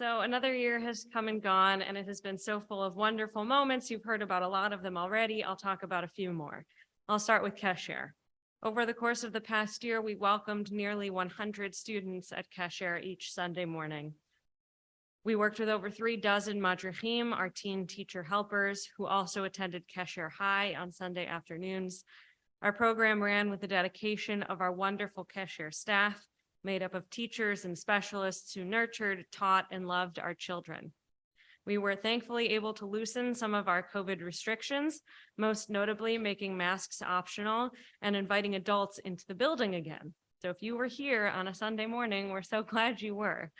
So another year has come and gone, and it has been so full of wonderful moments. You've heard about a lot of them already. I'll talk about a few more. I'll start with Kesher. Over the course of the past year, we welcomed nearly 100 students at Kesher each Sunday morning. We worked with over 36 madrichim, our teen teacher helpers, who also attended Kesher High on Sunday afternoons. Our program ran with the dedication of our wonderful Kesher staff, made up of teachers and specialists who nurtured, taught, and loved our children. We were thankfully able to loosen some of our COVID restrictions, most notably making masks optional and inviting adults into the building again. So if you were here on a Sunday morning, we're so glad you were.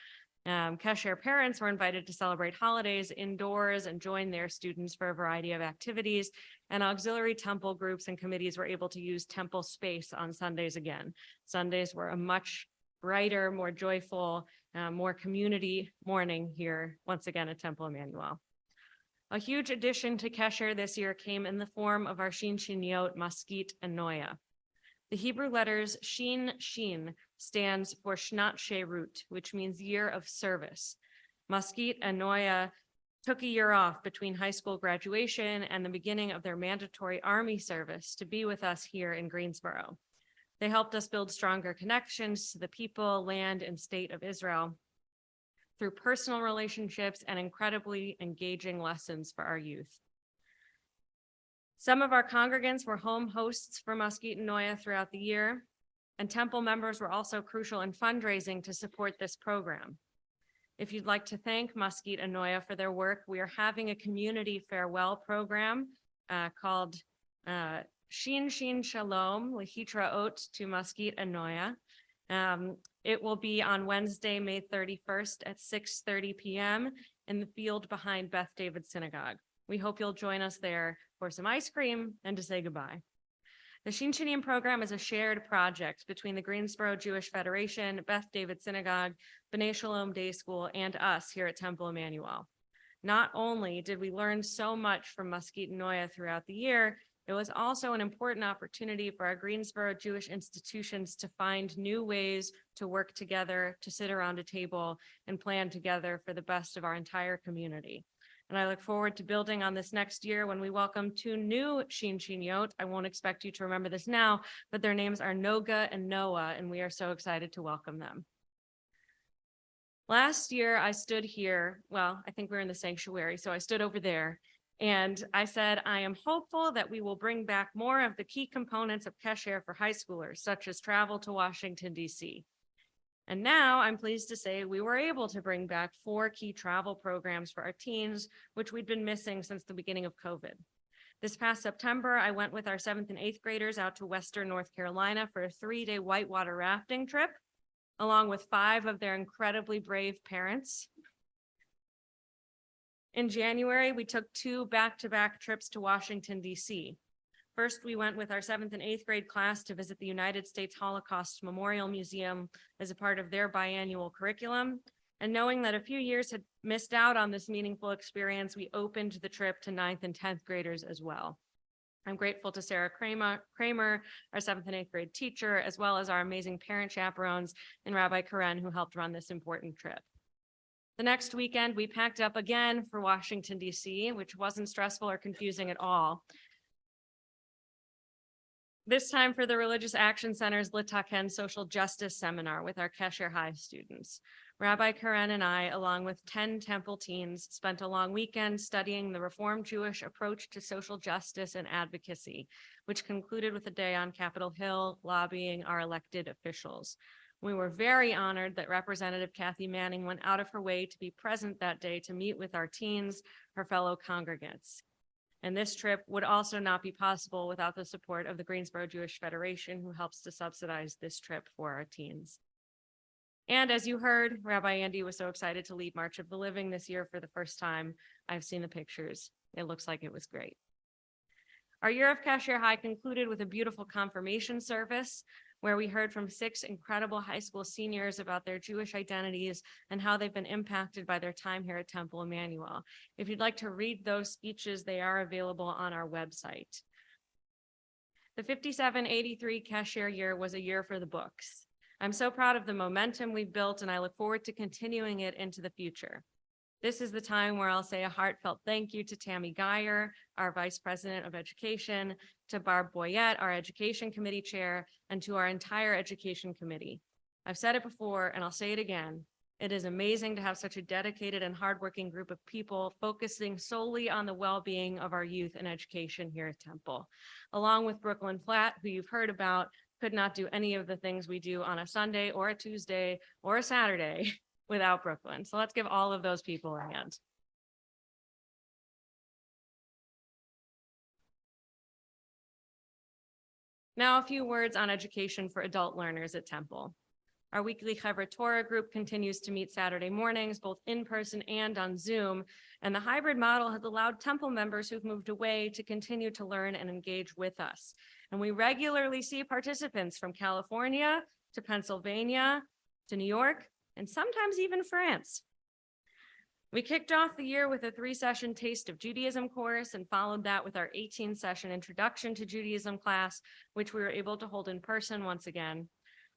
Kesher parents were invited to celebrate holidays indoors and join their students for a variety of activities, and auxiliary temple groups and committees were able to use temple space on Sundays again. Sundays were a much brighter, more joyful, more community morning here once again at Temple Emanuel. A huge addition to Kesher this year came in the form of our Shin Shin Yot, Maskit, and Noya. The Hebrew letters Shin Shin stands for Shnat Sheirut, which means year of service. Maskit and Noya took a year off between high school graduation and the beginning of their mandatory army service to be with us here in Greensboro. They helped us build stronger connections to the people, land, and state of Israel through personal relationships and incredibly engaging lessons for our youth. Some of our congregants were home hosts for Maskit and Noya throughout the year, and temple members were also crucial in fundraising to support this program. If you'd like to thank Maskit and Noya for their work, we are having a community farewell program called Shin Shin Shalom, Lehitraot to Maskit and Noya. It will be on Wednesday, May 31st at 6:30 p.m. in the field behind Beth David Synagogue. We hope you'll join us there for some ice cream and to say goodbye. The Shin Shinim program is a shared project between the Greensboro Jewish Federation, Beth David Synagogue, B'nai Shalom Day School, and us here at Temple Emanuel. Not only did we learn so much from Maskit and Noya throughout the year, it was also an important opportunity for our Greensboro Jewish institutions to find new ways to work together, to sit around a table and plan together for the best of our entire community. And I look forward to building on this next year when we welcome 2 new Shin Shin Yot. I won't expect you to remember this now, but their names are Noga and Noah, and we are so excited to welcome them. Last year, I stood here, well, I think we were in the sanctuary, so I stood over there, and I said, I am hopeful that we will bring back more of the key components of Kesher for high schoolers, such as travel to Washington, D.C. And now I'm pleased to say we were able to bring back 4 key travel programs for our teens, which we'd been missing since the beginning of COVID. This past September, I went with our 7th and 8th graders out to Western North Carolina for a 3-day whitewater rafting trip, along with 5 of their incredibly brave parents. In January, we took 2 back-to-back trips to Washington, D.C. First, we went with our 7th and 8th grade class to visit the United States Holocaust Memorial Museum as a part of their biannual curriculum. And knowing that a few years had missed out on this meaningful experience, we opened the trip to 9th and 10th graders as well. I'm grateful to Sarah Kramer, our 7th and 8th grade teacher, as well as our amazing parent chaperones and Rabbi Karen, who helped run this important trip. The next weekend, we packed up again for Washington, D.C., which wasn't stressful or confusing at all. This time for the Religious Action Center's Litaken Social Justice Seminar with our Kesher High students. Rabbi Karen and I, along with 10 temple teens, spent a long weekend studying the Reformed Jewish approach to social justice and advocacy, which concluded with a day on Capitol Hill lobbying our elected officials. We were very honored that Representative Kathy Manning went out of her way to be present that day to meet with our teens, her fellow congregants. And this trip would also not be possible without the support of the Greensboro Jewish Federation, who helps to subsidize this trip for our teens. And as you heard, Rabbi Andy was so excited to lead March of the Living this year for the first time. I've seen the pictures. It looks like it was great. Our year of Kesher High concluded with a beautiful confirmation service, where we heard from 6 incredible high school seniors about their Jewish identities and how they've been impacted by their time here at Temple Emanuel. If you'd like to read those speeches, they are available on our website. The 57-83 Kesher year was a year for the books. I'm so proud of the momentum we've built, and I look forward to continuing it into the future. This is the time where I'll say a heartfelt thank you to Tammy Geyer, our Vice President of Education, to Barb Boyette, our Education Committee Chair, and to our entire Education Committee. I've said it before, and I'll say it again. It is amazing to have such a dedicated and hardworking group of people focusing solely on the well-being of our youth and education here at Temple. Along with Brooklyn Flat, who you've heard about, could not do any of the things we do on a Sunday or a Tuesday or a Saturday without Brooklyn. So let's give all of those people a hand. Now, a few words on education for adult learners at Temple. Our weekly Chevra Torah group continues to meet Saturday mornings, both in person and on Zoom, and the hybrid model has allowed Temple members who've moved away to continue to learn and engage with us. And we regularly see participants from California to Pennsylvania to New York, and sometimes even France. We kicked off the year with a 3-session Taste of Judaism course and followed that with our 18-session Introduction to Judaism class, which we were able to hold in person once again.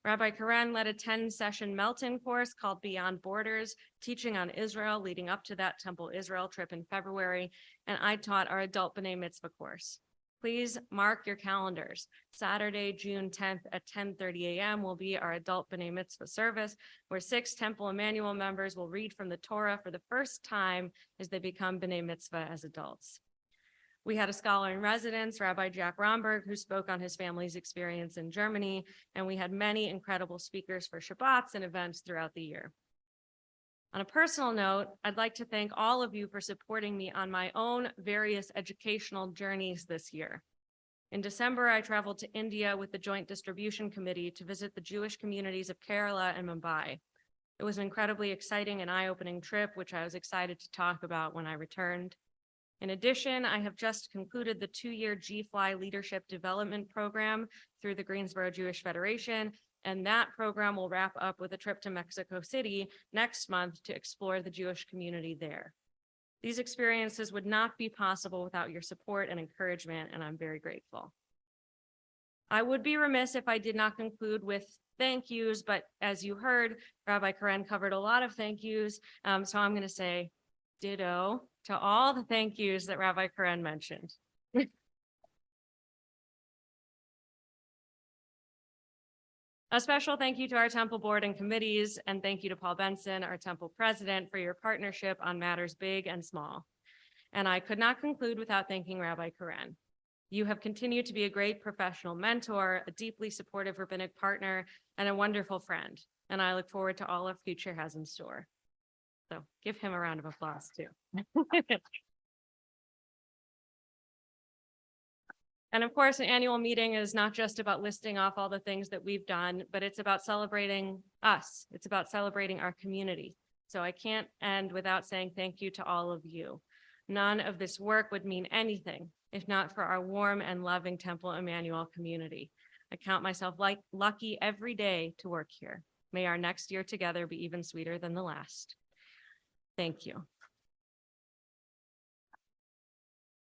Rabbi Karen led a 10-session Melton course called Beyond Borders, teaching on Israel leading up to that Temple Israel trip in February, and I taught our adult B'nai Mitzvah course. Please mark your calendars. Saturday, June 10th at 10:30 a.m. will be our adult B'nai Mitzvah service, where 6 Temple Emanuel members will read from the Torah for the first time as they become B'nai Mitzvah as adults. We had a scholar in residence, Rabbi Jack Romberg, who spoke on his family's experience in Germany, and we had many incredible speakers for Shabbats and events throughout the year. On a personal note, I'd like to thank all of you for supporting me on my own various educational journeys this year. In December, I traveled to India with the Joint Distribution Committee to visit the Jewish communities of Kerala and Mumbai. It was an incredibly exciting and eye-opening trip, which I was excited to talk about when I returned. In addition, I have just concluded the 2-year G-Fly Leadership Development Program through the Greensboro Jewish Federation, and that program will wrap up with a trip to Mexico City next month to explore the Jewish community there. These experiences would not be possible without your support and encouragement, and I'm very grateful. I would be remiss if I did not conclude with thank yous, but as you heard, Rabbi Karen covered a lot of thank yous, so I'm going to say ditto to all the thank yous that Rabbi Karen mentioned. A special thank you to our Temple board and committees, and thank you to Paul Benson, our Temple president, for your partnership on matters big and small. And I could not conclude without thanking Rabbi Karen. You have continued to be a great professional mentor, a deeply supportive rabbinic partner, and a wonderful friend. And I look forward to all our future has in store. So give him a round of applause too. And of course, an annual meeting is not just about listing off all the things that we've done, but it's about celebrating us. It's about celebrating our community. So I can't end without saying thank you to all of you. None of this work would mean anything if not for our warm and loving Temple Emanuel community. I count myself lucky every day to work here. May our next year together be even sweeter than the last. Thank you.